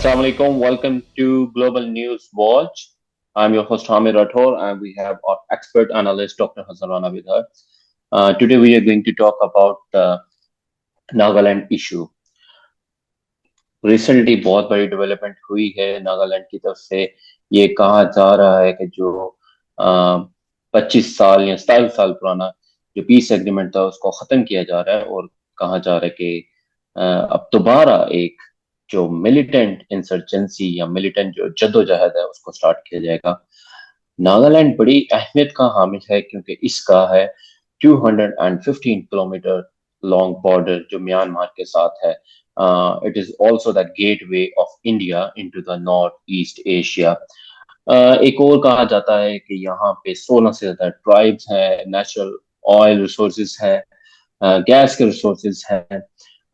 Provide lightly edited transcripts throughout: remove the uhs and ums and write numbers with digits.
Assalamu alaikum. Welcome to Global News Watch. I'm your host Hamid Rathor, and we have our expert analyst Dr. Hassan Rana with us. Today we are going to talk about the Nagaland issue. Recently बहुत बड़ी development हुई है नागालैंड की तरफ से। ये कहा जा रहा है कि जो 25 साल या 27 साल पुराना जो पीस एग्रीमेंट था उसको खत्म किया जा रहा है, और कहा जा रहा है कि अब दोबारा एक जो मिलिटेंट इंसर्जेंसी या मिलिटेंट जो जद्दोजहद है उसको स्टार्ट किया जाएगा। नागालैंड बड़ी अहमियत का हामिल है क्योंकि इसका है 215 किलोमीटर लॉन्ग बॉर्डर जो म्यांमार के साथ है। It is also the gateway of India into the Northeast Asia. एक और कहा जाता है कि यहाँ पे 16 से ज्यादा ट्राइब्स हैं, नेचुरल ऑयल रिसोर्सेज है, गैस के रिसोर्सेज हैं,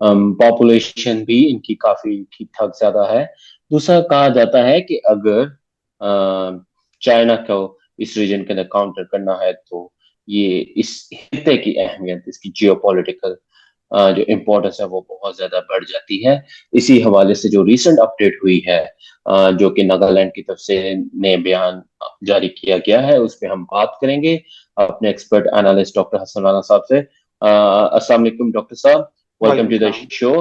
पॉपुलेशन भी इनकी काफी ठीक ठाक ज्यादा है। दूसरा कहा जाता है कि अगर चाइना को इस रीजन के अंदर काउंटर करना है तो ये इस खित्ते की अहमियत, इसकी जियोपॉलिटिकल जो इम्पोर्टेंस है वो बहुत ज्यादा बढ़ जाती है। इसी हवाले से जो रिसेंट अपडेट हुई है, जो कि नागालैंड की तरफ से नए बयान जारी किया गया है, उस पर हम बात करेंगे अपने expert analyst doctor Hasan Rana साहब से। अस्सलाम वालेकुम डॉक्टर साहब, welcome to the show.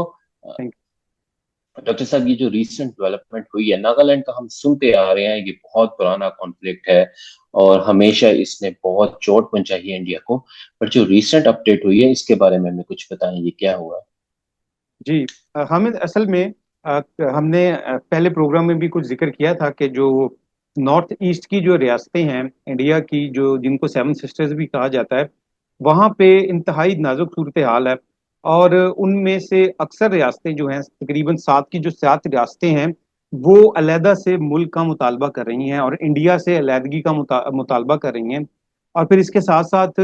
Doctor साहब, ये जो रिसेंट डेवलपमेंट हुई है नागालैंड का, हम सुनते आ रहे हैं ये बहुत पुराना कॉन्फ्लिक्ट है और हमेशा इसने बहुत चोट पहुंचाई है इंडिया को, पर जो रिसेंट अपडेट हुई है इसके बारे में हमें कुछ बताएं, ये क्या हुआ है? जी हामिद, असल में हमने पहले प्रोग्राम में भी कुछ जिक्र किया था कि जो नॉर्थ ईस्ट की जो रियासतें हैं इंडिया की, जो जिनको सेवन सिस्टर्स भी कहा जाता है, वहाँ पे इंतहाई नाजुक सूरत हाल है। और उनमें से अक्सर रियासतें जो हैं, तकरीबन सात की जो सात रियासतें हैं, वो अलहदा से मुल्क का मुतालबा कर रही हैं और इंडिया से अलहदगी का मुतालबा कर रही हैं। और फिर इसके साथ साथ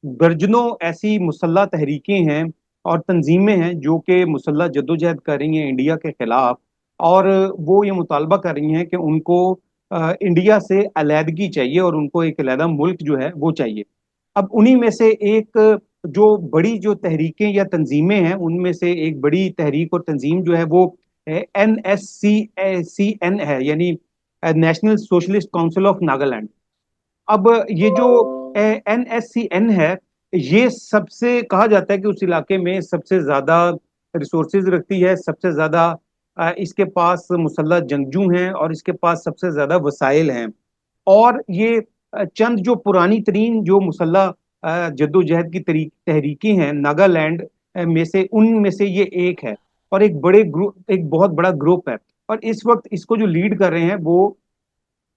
दर्जनों ऐसी मुसल्ह तहरीकें हैं और तंजीमें हैं जो कि मुसल्ह जद्दोजहद कर रही हैं इंडिया के खिलाफ। और वो ये मुतालबा कर रही हैं कि उनको इंडिया से अलहदगी चाहिए और उनको एक अलहदा मुल्क जो है वो चाहिए। अब उन्हीं में से एक जो बड़ी जो तहरीकें या तंजीमें हैं, उनमें से एक बड़ी तहरीक और तंजीम जो है वो NSCN है, यानी national socialist council of Nagaland. अब ये जो NSCN है, ये सबसे कहा जाता है कि उस इलाके में सबसे ज्यादा रिसोर्सेज रखती है, सबसे ज्यादा इसके पास मुसल्लह जंगजू हैं और इसके पास सबसे ज्यादा वसाइल हैं। और ये चंद जो पुरानी तरीन जो मुसल्लह जद्दोजहद की तहरीकें हैं नागालैंड में से, उनमें से ये एक है और एक बड़े ग्रुप, एक बहुत बड़ा ग्रुप है। और इस वक्त इसको जो लीड कर रहे हैं वो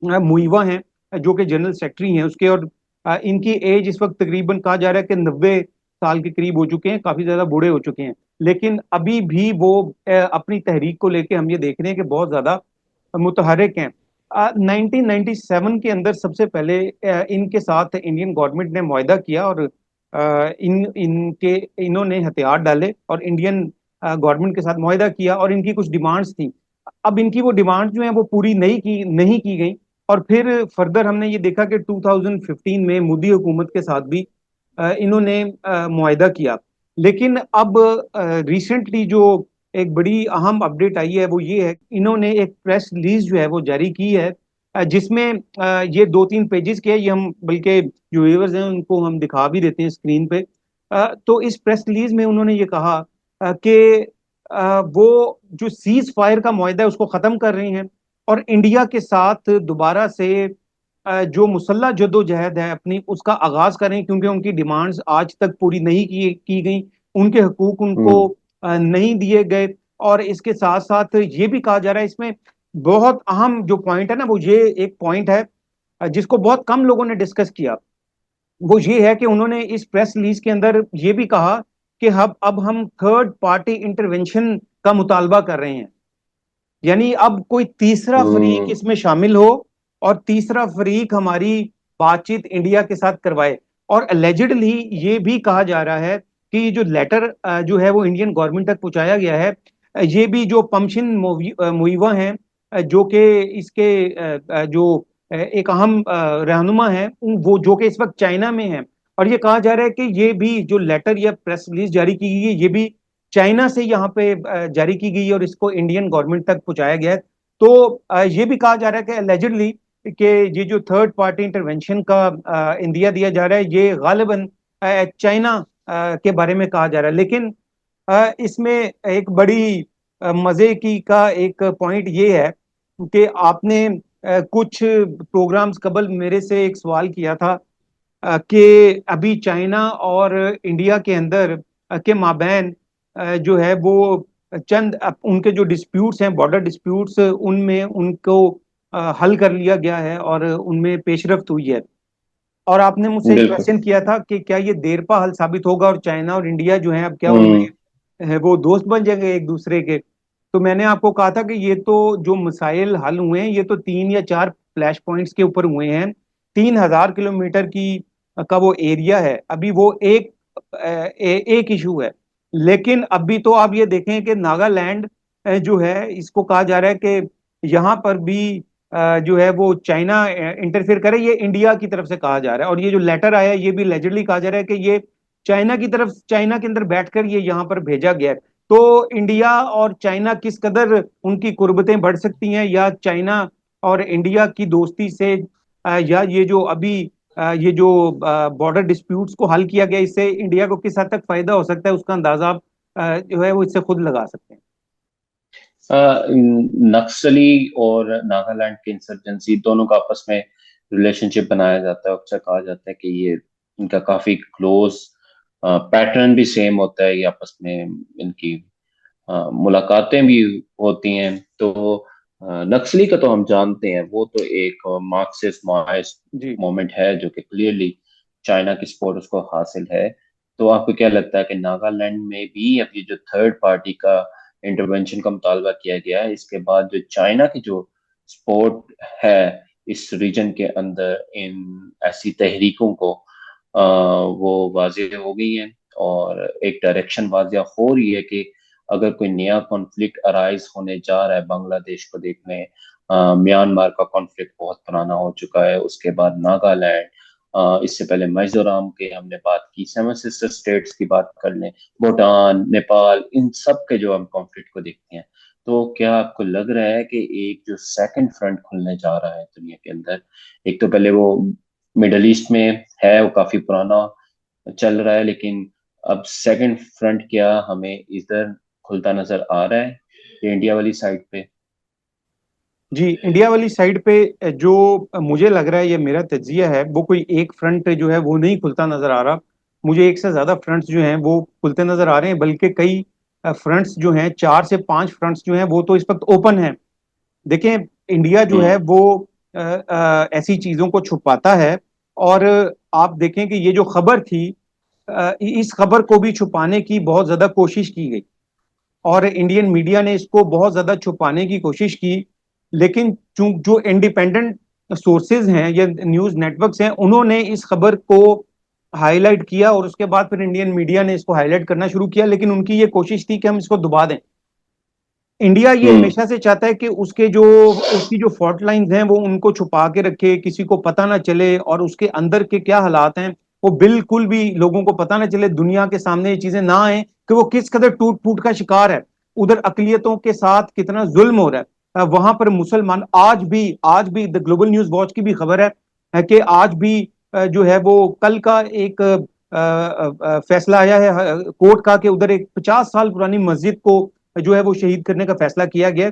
मुइवा हैं, जो कि जनरल सेक्रेटरी हैं उसके। और इनकी एज इस वक्त तकरीबन कहा जा रहा है कि 90 साल के करीब हो चुके हैं, काफी ज्यादा बूढ़े हो चुके हैं। लेकिन अभी भी वो अपनी तहरीक को लेके हम ये देख रहे हैं कि बहुत ज्यादा मुतहरिक हैं। 1997 के अंदर सबसे पहले इनके साथ इंडियन गवर्नमेंट ने मुआहदा किया और इन्होंने हथियार डाले और इंडियन गवर्नमेंट के साथ मुआहदा किया और इनकी कुछ डिमांड्स थी। अब इनकी वो डिमांड जो है वो पूरी नहीं की गई। और फिर फर्दर हमने ये देखा कि 2015 में मोदी हुकूमत के साथ भी इन्होंने मुआहदा किया। लेकिन अब रिसेंटली जो एक बड़ी अहम अपडेट आई है वो ये है, इन्होंने एक प्रेस रिलीज जो है वो जारी की है, जिसमें ये 2-3 पेजेस के है। ये हम बल्कि जो व्यूअर्स हैं उनको हम दिखा भी देते हैं स्क्रीन पे। तो इस प्रेस रिलीज में उन्होंने ये कहा कि वो जो सीज फायर का मुआहदा है उसको खत्म कर रही हैं और इंडिया के साथ दोबारा से जो मुसल्ला जद्दोजहद है अपनी, उसका आगाज करें, क्योंकि उनकी डिमांड्स आज तक पूरी नहीं की गई, उनके हकूक उनको नहीं दिए गए। और इसके साथ साथ ये भी कहा जा रहा है, इसमें बहुत अहम जो पॉइंट है ना, वो ये एक पॉइंट है जिसको बहुत कम लोगों ने डिस्कस किया। वो ये है कि उन्होंने इस प्रेस रिलीज के अंदर ये भी कहा कि अब हम थर्ड पार्टी इंटरवेंशन का मुतालबा कर रहे हैं, यानी अब कोई तीसरा फरीक हम्म। इसमें शामिल हो और तीसरा फरीक हमारी बातचीत इंडिया के साथ करवाए। और अलेजिडली ये भी कहा जा रहा है कि जो लेटर जो है वो इंडियन गवर्नमेंट तक पहुंचाया गया है। ये भी जो पम्पशिन मुइवा हैं, जो कि इसके जो एक अहम रहनुमा है, वो जो कि इस वक्त चाइना में है। और ये कहा जा रहा है कि ये भी जो लेटर या प्रेस रिलीज जारी की गई है, ये भी चाइना से यहाँ पे जारी की गई है और इसको इंडियन गवर्नमेंट तक पहुंचाया गया है, तो ये भी कहा जा रहा है कि एलिजिडली कि ये जो थर्ड पार्टी इंटरवेंशन का इंडिया दिया जा रहा है, ये गालिबन चाइना के बारे में कहा जा रहा है। लेकिन इसमें एक बड़ी मजे की का एक पॉइंट ये है कि आपने कुछ प्रोग्राम्स कबल मेरे से एक सवाल किया था कि अभी चाइना और इंडिया के अंदर के माबैन जो है वो चंद उनके जो डिस्प्यूट्स हैं, बॉर्डर डिस्प्यूट्स, उनमें उनको हल कर लिया गया है और उनमें पेशरफ्त हुई है। और आपने मुझसे एक बिल्कुल। क्वेश्चन किया था कि क्या ये देरपा हल साबित होगा और चाइना और इंडिया जो है अब क्या उनमें हम्म। वो दोस्त बन जाएंगे एक दूसरे के। तो मैंने आपको कहा था कि ये तो जो मसाइल हल हुए हैं ये तो 3 या 4 फ्लैश पॉइंट्स के ऊपर हुए हैं। 3,000 किलोमीटर की का वो एरिया है, अभी वो एक इशू है। लेकिन अभी तो आप ये देखें कि नागालैंड जो है इसको कहा जा रहा है कि यहाँ पर भी जो है वो चाइना इंटरफेयर करे, ये इंडिया की तरफ से कहा जा रहा है। और ये जो लेटर आया है ये भी लेजरली कहा जा रहा है कि ये चाइना की तरफ, चाइना के अंदर बैठकर ये यहाँ पर भेजा गया है। तो इंडिया और चाइना किस कदर उनकी कुर्बतें बढ़ सकती हैं, या चाइना और इंडिया की दोस्ती से या ये जो अभी ये जो बॉर्डर डिस्प्यूट्स को हल किया गया, इससे इंडिया को किस हद तक फायदा हो सकता है, उसका अंदाजा आप जो है वो इससे खुद लगा सकते हैं। नक्सली और नागालैंड की इंसर्जेंसी दोनों का आपस में रिलेशनशिप बनाया जाता है। अक्सर कहा जाता है कि ये इनका काफी क्लोज पैटर्न भी सेम होता है, ये आपस में इनकी मुलाकातें भी होती हैं। तो नक्सली का तो हम जानते हैं, वो तो एक मार्क्सिस्ट माओइस्ट जी। मोमेंट है जो कि क्लियरली चाइना की सपोर्ट उसको हासिल है। तो आपको क्या लगता है कि नागालैंड में भी अब ये जो थर्ड पार्टी का इंटरवेंशन का मुतालबा किया गया है, इसके बाद जो चाइना की जो सपोर्ट है इस रीजन के अंदर इन ऐसी तहरीकों को वो वाज़ेह हो गई है, और एक डायरेक्शन वाज़ेह हो रही है कि अगर कोई नया कॉन्फ्लिक्ट अराइज होने जा रहा है बांग्लादेश को देख लें, म्यांमार का कॉन्फ्लिक्ट बहुत पुराना हो चुका है, उसके बाद नागालैंड, इससे पहले मिजोरम के हमने बात की, सेवन सिस्टर स्टेट्स की बात कर लें, भूटान, नेपाल, इन सब के जो हम कॉन्फ्लिक्ट को देखते हैं। तो क्या आपको लग रहा है कि एक जो सेकंड फ्रंट खुलने जा रहा है दुनिया के अंदर, एक तो पहले वो मिडल ईस्ट में है, वो काफी पुराना चल रहा है, लेकिन अब सेकंड फ्रंट क्या हमें इधर खुलता नजर आ रहा है, ये इंडिया वाली साइड पे? जी, इंडिया वाली साइड पे जो मुझे लग रहा है, ये मेरा तज्जिया है, वो कोई एक फ्रंट जो है वो नहीं खुलता नजर आ रहा। मुझे एक से ज्यादा फ्रंट्स जो हैं वो खुलते नजर आ रहे हैं, बल्कि कई फ्रंट्स जो हैं, 4 से 5 फ्रंट्स जो हैं वो तो इस वक्त ओपन हैं। देखें, इंडिया जो है हम्म। वो ऐसी चीजों को छुपाता है। और आप देखें कि ये जो खबर थी, इस खबर को भी छुपाने की बहुत ज्यादा कोशिश की गई और इंडियन मीडिया ने इसको बहुत ज्यादा छुपाने की कोशिश की। लेकिन जो इंडिपेंडेंट सोर्सेज हैं या न्यूज नेटवर्क्स हैं, उन्होंने इस खबर को हाईलाइट किया और उसके बाद फिर इंडियन मीडिया ने इसको हाईलाइट करना शुरू किया। लेकिन उनकी ये कोशिश थी कि हम इसको दबा दें। इंडिया ये हम्म। हमेशा से चाहता है कि उसकी जो फॉल्ट लाइंस हैं वो उनको छुपा के रखे, किसी को पता ना चले, और उसके अंदर के क्या हालात हैं वो बिल्कुल भी लोगों को पता ना चले, दुनिया के सामने ये चीजें ना आए कि वो किस कदर टूट फूट का शिकार है, उधर अकलियतों के साथ कितना जुल्म हो रहा है। वहां पर मुसलमान आज भी द ग्लोबल न्यूज वॉच की भी खबर है कि आज भी जो है वो कल का एक फैसला आया है कोर्ट का कि उधर एक 50 साल पुरानी मस्जिद को जो है वो शहीद करने का फैसला किया गया।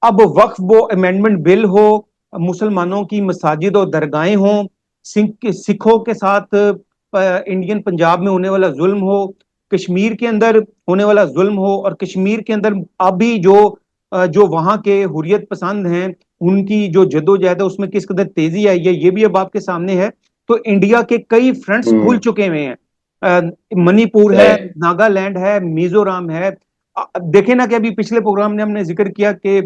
अब वक्फ वो अमेंडमेंट बिल हो, मुसलमानों की मसाजिद और दरगाहें हों, सिखों के साथ इंडियन पंजाब में होने वाला जुल्म हो, कश्मीर के अंदर होने वाला जुल्म हो, और कश्मीर के अंदर अभी जो वहां के हुरियत पसंद हैं उनकी जो जद्दोजहद है उसमें किस कदर तेजी आई है, ये भी अब आपके सामने है। तो इंडिया के कई फ्रंट्स खुल हम्म। चुके हुए हैं। मणिपुर है, राइट। नागालैंड है, मिजोरम है। देखे ना कि अभी पिछले प्रोग्राम में हमने जिक्र किया कि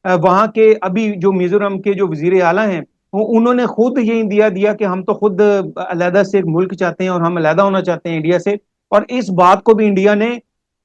वहां के अभी जो मिजोरम के जो वजीर आला हैं वो उन्होंने खुद ये इंदिया दिया कि हम तो खुद अलहदा से एक मुल्क चाहते हैं और हम अलहदा होना चाहते हैं इंडिया से। और इस बात को भी इंडिया ने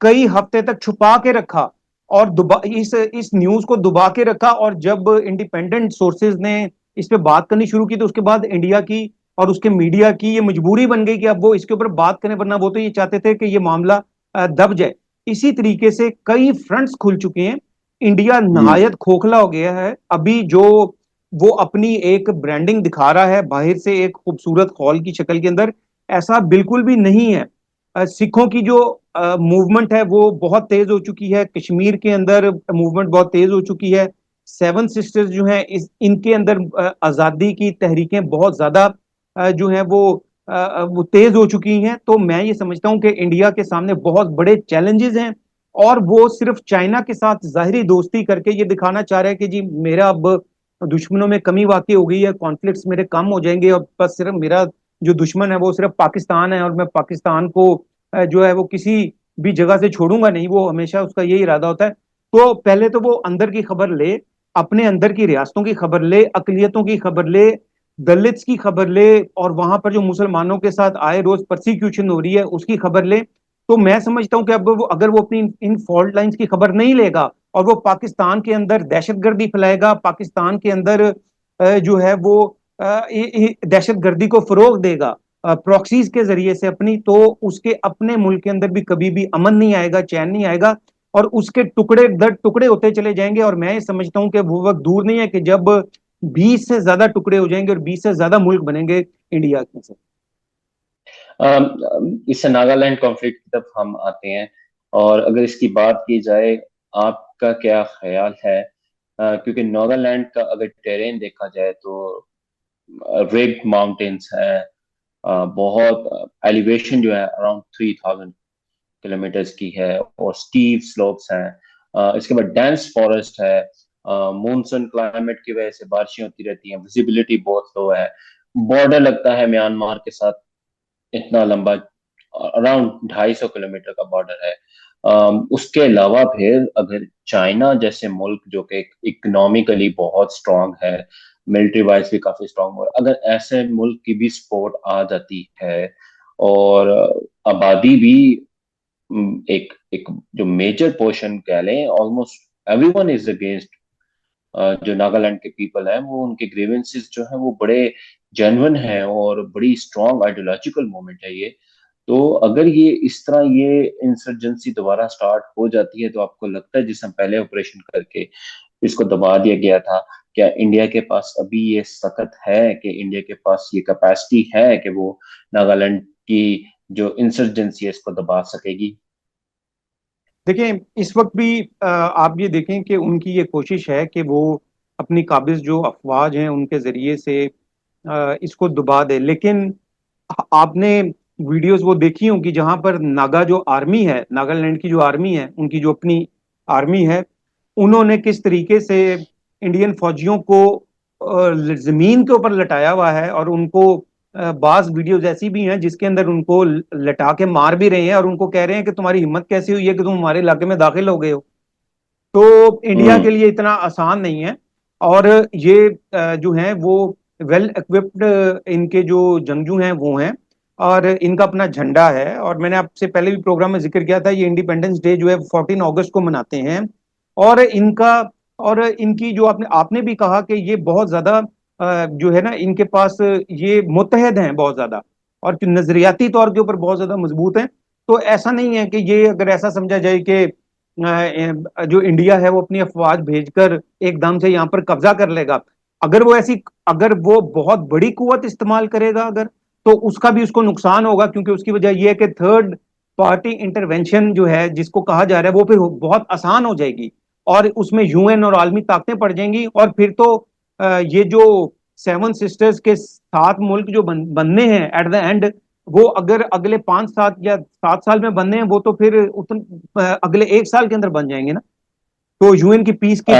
कई हफ्ते तक छुपा के रखा और इस न्यूज को दबा के रखा। और जब इंडिपेंडेंट सोर्सेज ने इस पे बात करनी शुरू की तो उसके बाद इंडिया की और उसके मीडिया की ये मजबूरी बन गई कि अब वो इसके ऊपर बात करें, वरना वो तो ये चाहते थे कि ये मामला दब जाए। इसी तरीके से कई फ्रंट्स खुल चुके हैं। इंडिया हम्म। नहायत खोखला हो गया है अभी। जो वो अपनी एक ब्रांडिंग दिखा रहा है बाहर से एक खूबसूरत हॉल की शक्ल के अंदर, ऐसा बिल्कुल भी नहीं है। सिखों की जो मूवमेंट है वो बहुत तेज हो चुकी है, कश्मीर के अंदर मूवमेंट बहुत तेज हो चुकी है। सेवन सिस्टर्स जो हैं इस इनके अंदर आजादी की तहरीकें बहुत ज्यादा जो है वो तेज हो चुकी हैं। तो मैं ये समझता हूं कि इंडिया के सामने बहुत बड़े चैलेंजेस हैं, और वो सिर्फ चाइना के साथ जाहिरी दोस्ती करके ये दिखाना चाह रहा है कि जी मेरा अब दुश्मनों में कमी वाकई हो गई है, कॉन्फ्लिक्ट्स मेरे कम हो जाएंगे, और बस सिर्फ मेरा जो दुश्मन है वो सिर्फ पाकिस्तान है, और मैं पाकिस्तान को जो है वो किसी भी जगह से छोड़ूंगा नहीं। वो हमेशा उसका यही इरादा होता है। तो पहले तो वो अंदर की खबर ले, अपने अंदर की रियासतों की खबर ले, अकलियतों की खबर ले, दलित्स की खबर ले, और वहां पर जो मुसलमानों के साथ आए रोज परसिक्यूशन हो रही है उसकी खबर ले। तो मैं समझता हूं कि अब वो अगर वो अपनी इन फॉल्ट लाइंस की खबर नहीं लेगा, और वो पाकिस्तान के अंदर दहशतगर्दी फैलाएगा, पाकिस्तान के अंदर जो है वो दहशतगर्दी को फरोग देगा प्रॉक्सीज के जरिए से अपनी, तो उसके अपने मुल्क के अंदर भी कभी भी अमन नहीं आएगा, चैन नहीं आएगा, और उसके टुकड़े दर टुकड़े होते चले जाएंगे। और मैं ये समझता हूं कि वो वक्त दूर नहीं है कि जब 20 से ज्यादा टुकड़े हो जाएंगे और 20 से ज्यादा मुल्क बनेंगे इंडिया के से। इससे नागालैंड कॉन्फ्लिक्ट की तरफ हम आते हैं, और अगर इसकी बात की जाए, आपका क्या ख्याल है? क्योंकि नागालैंड का अगर टेरेन देखा जाए तो रेड माउंटेन्स है, बहुत एलिवेशन जो है अराउंड 3000 किलोमीटर्स की है, और स्टीव स्लोप्स हैं। इसके बाद डेंस फॉरेस्ट है, मॉनसून क्लाइमेट की वजह से बारिशें होती रहती हैं, विजिबिलिटी बहुत लो है, बॉर्डर लगता है म्यांमार के साथ इतना लंबा, अराउंड 250 किलोमीटर का बॉर्डर है। उसके अलावा फिर अगर चाइना जैसे मुल्क जो कि इकोनॉमिकली बहुत स्ट्रांग है, मिलिट्री वाइज भी काफी स्ट्रांग है, अगर ऐसे मुल्क की भी सपोर्ट आ जाती है, और आबादी भी एक एक जो मेजर पोर्शन कह लें, ऑलमोस्ट एवरीवन इज अगेंस्ट जो नागालैंड के पीपल हैं, वो उनके ग्रीवेंसेस जो हैं वो बड़े जेन्युइन हैं, और बड़ी स्ट्रांग आइडियोलॉजिकल मूवमेंट है ये। तो अगर ये इस तरह ये इंसर्जेंसी दोबारा स्टार्ट हो जाती है, तो आपको लगता है जिस हम पहले ऑपरेशन करके इसको दबा दिया गया था, क्या इंडिया के पास अभी ये सख्त है, कि इंडिया के पास ये कैपेसिटी है कि वो नागालैंड की जो इंसर्जेंसी है इसको दबा सकेगी? देखें, इस वक्त भी आप ये देखें कि उनकी ये कोशिश है कि वो अपनी काबिज जो अफवाज हैं उनके जरिए से इसको दबा दे। लेकिन आपने वीडियोस वो देखी होंगी जहां पर नागा जो आर्मी है, नागालैंड की जो आर्मी है, उनकी जो अपनी आर्मी है, उन्होंने किस तरीके से इंडियन फौजियों को जमीन के ऊपर लटाया हुआ है, और उनको बाज वीडियोस ऐसी भी हैं जिसके अंदर उनको लटा के मार भी रहे हैं, और उनको कह रहे हैं कि तुम्हारी हिम्मत कैसी हुई है कि तुम हमारे इलाके में दाखिल हो गए हो। तो इंडिया के हम्म। लिए इतना आसान नहीं है। और ये जो हैं वो वेल इक्विप्ड इनके जो जंगजू हैं वो हैं, और इनका अपना झंडा है। और मैंने आपसे पहले भी प्रोग्राम में जिक्र किया था, ये इंडिपेंडेंस डे जो है 14 अगस्त को मनाते हैं। और इनका और इनकी जो आपने आपने भी कहा कि ये बहुत ज्यादा जो है ना इनके पास ये मुत्तहद हैं बहुत ज्यादा, और नजरियाती तौर के ऊपर बहुत ज्यादा मजबूत हैं। तो ऐसा नहीं है कि ये अगर ऐसा समझा जाए कि जो इंडिया है वो अपनी अफवाज भेजकर एकदम से यहाँ पर कब्जा कर लेगा। अगर वो ऐसी अगर वो बहुत बड़ी कुवत इस्तेमाल करेगा अगर, तो उसका भी उसको नुकसान होगा, क्योंकि उसकी वजह यह है कि थर्ड पार्टी इंटरवेंशन जो है जिसको कहा जा रहा है वो फिर बहुत आसान हो जाएगी, और उसमें यूएन और आलमी ताकतें पड़ जाएंगी। और फिर तो ये जो सेवन सिस्टर्स के 7 मुल्क जो बनने हैं एट द एंड, वो अगर अगले 5 7 या 7 साल में बनने हैं, वो तो फिर अगले 1 साल के अंदर बन जाएंगे ना। तो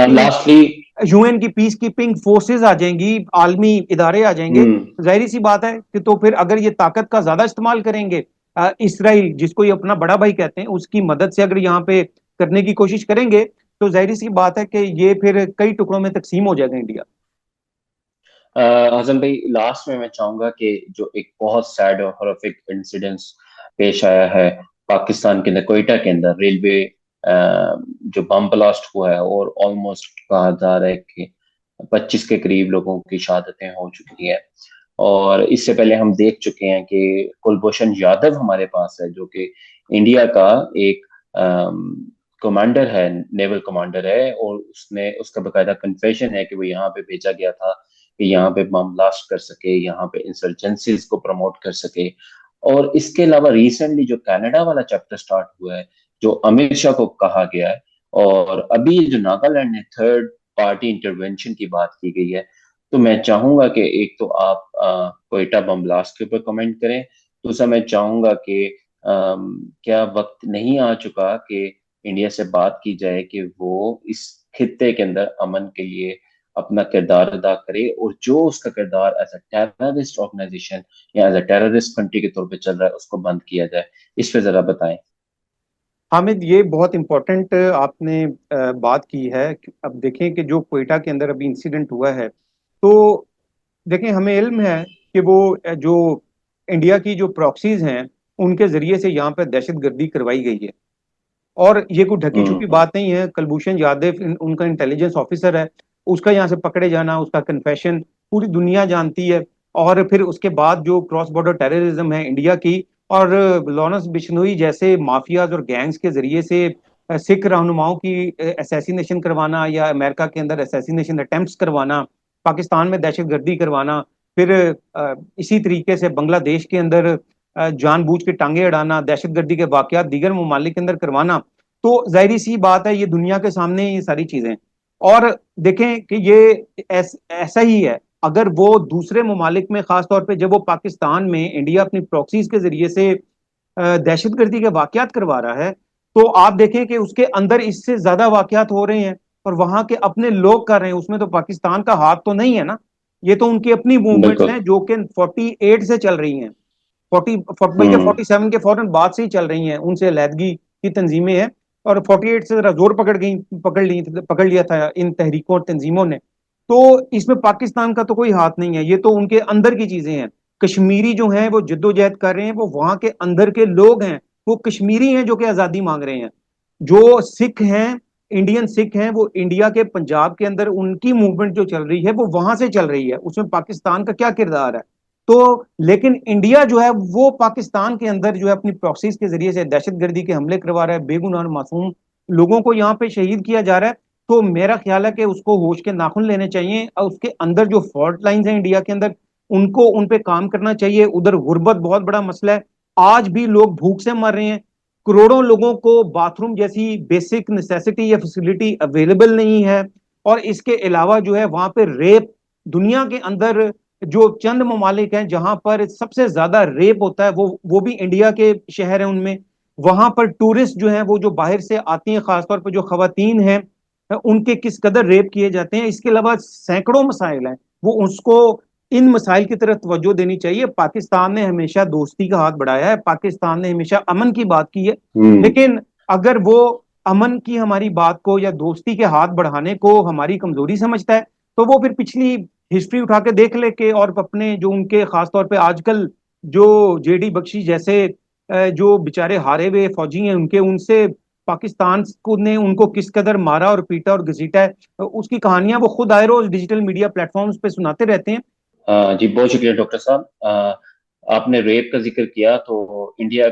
लास्टली। यूएन की पीस कीपिंग फोर्सेज आ जाएंगी, आलमी इदारे आ जाएंगे। हम्म। जाहिर सी बात है कि तो फिर अगर ये ताकत का ज्यादा इस्तेमाल करेंगे, इसराइल जिसको ये अपना बड़ा भाई कहते हैं उसकी मदद से अगर यहाँ पे करने की कोशिश करेंगे, तो जाहिर सी बात है कि ये फिर कई टुकड़ों में तकसीम हो जाएगा इंडिया। आजम भाई, लास्ट में मैं चाहूंगा कि जो एक बहुत सैड और हॉरिफिक इंसिडेंस पेश आया है पाकिस्तान के अंदर, कोयटा के अंदर रेलवे जो बम ब्लास्ट हुआ है, और ऑलमोस्ट कहा जा रहा है कि 25 के करीब लोगों की शहादतें हो चुकी हैं। और इससे पहले हम देख चुके हैं कि कुलभूषण यादव हमारे पास है, जो कि इंडिया का एक कमांडर है, नेवल कमांडर है, और उसने उसका बकायदा कन्फेशन है कि वो यहाँ पे भेजा गया था कि यहाँ पे बम ब्लास्ट कर सके, यहाँ पे इंसर्जेंसीज को प्रमोट कर सके। और इसके अलावा रिसेंटली जो कनाडा वाला चैप्टर स्टार्ट हुआ है, जो अमित शाह को कहा गया है, और अभी जो नागालैंड में थर्ड पार्टी इंटरवेंशन की बात की गई है, तो मैं चाहूंगा कि एक तो आप कोयटा बम ब्लास्ट के ऊपर कमेंट करें। दूसरा मैं चाहूंगा कि क्या वक्त नहीं आ चुका कि इंडिया से बात की जाए कि वो इस खित्ते के अंदर अमन के लिए अपना किरदार अदा करे, और जो उसका किरदार एज अ टेररिस्ट ऑर्गेनाइजेशन या एज अ टेररिस्ट कंट्री के तौर पे चल रहा है उसको बंद किया जाए। इस पे जरा बताएं। हामिद, ये बहुत इम्पोर्टेंट आपने बात की है। अब देखें कि जो क्वेटा के अंदर अभी इंसिडेंट हुआ है, तो देखें, हमें इल्म है कि वो जो इंडिया की जो प्रॉक्सीज हैं, उनके जरिए से यहाँ पर दहशत गर्दी करवाई गई है। और ये कोई ढकी छुपी हम्म। बात नहीं है। कुलभूषण यादव उनका इंटेलिजेंस ऑफिसर है, उसका यहाँ से पकड़े जाना, उसका कन्फेशन पूरी दुनिया जानती है। और फिर उसके बाद जो क्रॉस बॉर्डर टेररिज्म है इंडिया की, और लॉरेंस बिश्नोई जैसे माफियाज और गैंग्स के जरिए से सिख रहनुमाओं की असैसिनेशन करवाना, या अमेरिका के अंदर असैसिनेशन अटेम्प्ट्स करवाना, पाकिस्तान में दहशत गर्दी करवाना, फिर इसी तरीके से बांग्लादेश के अंदर जानबूझ के टांगे अड़ाना, दहशतगर्दी के वाकयात दीगर ममालिक के अंदर करवाना, तो जाहिर सी बात है, ये दुनिया के सामने ये सारी चीजें। और देखें कि ये ऐसा ही है। अगर वो दूसरे ममालिक में, खास तौर पे जब वो पाकिस्तान में इंडिया अपनी प्रॉक्सीज के जरिए से दहशतगर्दी के वाकयात करवा रहा है, तो आप देखें कि उसके अंदर इससे ज्यादा वाकयात हो रहे हैं, और वहां के अपने लोग कर रहे हैं। उसमें तो पाकिस्तान का हाथ तो नहीं है ना। ये तो उनकी अपनी मूवमेंट्स बिल्कुल। हैं जो कि 48 से चल रही हैं। 40 बल्कि हम्म। 47 के फौरन बाद से ही चल रही हैं, उनसे अलहदगी की तंजीमें हैं। और 48 से जरा जोर पकड़ लिया था इन तहरीकों और तंजीमों ने। तो इसमें पाकिस्तान का तो कोई हाथ नहीं है, ये तो उनके अंदर की चीजें हैं। कश्मीरी जो हैं वो जद्दोजहद कर रहे हैं, वो वहां के अंदर के लोग हैं, वो कश्मीरी हैं जो कि आजादी मांग रहे हैं। जो सिख हैं, इंडियन सिख हैं, वो इंडिया के पंजाब के अंदर उनकी मूवमेंट जो चल रही है वो वहां से चल रही है। उसमें पाकिस्तान का क्या किरदार है? तो लेकिन इंडिया जो है वो पाकिस्तान के अंदर जो है अपनी प्रॉक्सीज के जरिए से दहशतगर्दी के हमले करवा रहा है, बेगुनाह और मासूम लोगों को यहाँ पे शहीद किया जा रहा है। तो मेरा ख्याल है कि उसको होश के नाखून लेने चाहिए, और उसके अंदर जो फॉल्ट लाइंस हैं इंडिया के अंदर, उनको उन पे काम करना चाहिए। उधर गुर्बत बहुत बड़ा मसला है, आज भी लोग भूख से मर रहे हैं। करोड़ों लोगों को बाथरूम जैसी बेसिक नेसेसिटी या फैसिलिटी अवेलेबल नहीं है। और इसके अलावा जो है वहां पे रेप, दुनिया के अंदर जो चंद ममालिक हैं जहां पर सबसे ज्यादा रेप होता है, वो भी इंडिया के शहर हैं उनमें। वहां पर टूरिस्ट जो हैं, वो जो बाहर से आती हैं, खासतौर पर जो खवातीन हैं, उनके किस कदर रेप किए जाते हैं। इसके अलावा सैकड़ों मसाइल हैं, वो उसको इन मसाइल की तरफ तवज्जो देनी चाहिए। पाकिस्तान ने हमेशा दोस्ती का हाथ बढ़ाया है, पाकिस्तान ने हमेशा अमन की बात की है। हम्म। लेकिन अगर वो अमन की हमारी बात को या दोस्ती के हाथ बढ़ाने को हमारी कमजोरी समझता है, तो वो फिर पिछली हिस्ट्री उठा के देख ले के, और अपने जो उनके खासतौर पे आजकल जो जेडी बख्शी जैसे जो बेचारे हारे हुए फौजी हैं, उनके उनसे पाकिस्तान को ने उनको किस कदर मारा और पीटा और घसीटा है, उसकी कहानियां वो खुद आए रोज डिजिटल मीडिया प्लेटफॉर्म्स पे सुनाते रहते हैं। जी बहुत शुक्रिया डॉक्टर साहब। आपने रेप का जिक्र किया, तो इंडिया,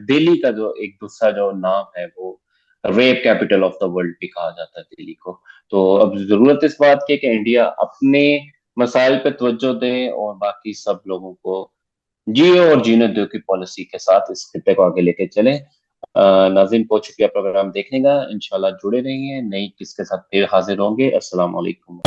दिल्ली का जो एक दूसरा जो नाम है वो rape capital of the world भी कहा जाता है दिल्ली को। तो अब जरूरत इस बात की है कि इंडिया अपने मसाइल पे तवज्जो दे और बाकी सब लोगों को जियो और जीने दो की पॉलिसी के साथ इस खत्ते को आगे लेके चले। नाज़रीन, बहुत शुक्रिया प्रोग्राम देखने का। इंशाल्लाह जुड़े रहिए, नई किसके साथ फिर हाजिर होंगे। अस्सलाम वालेकुम।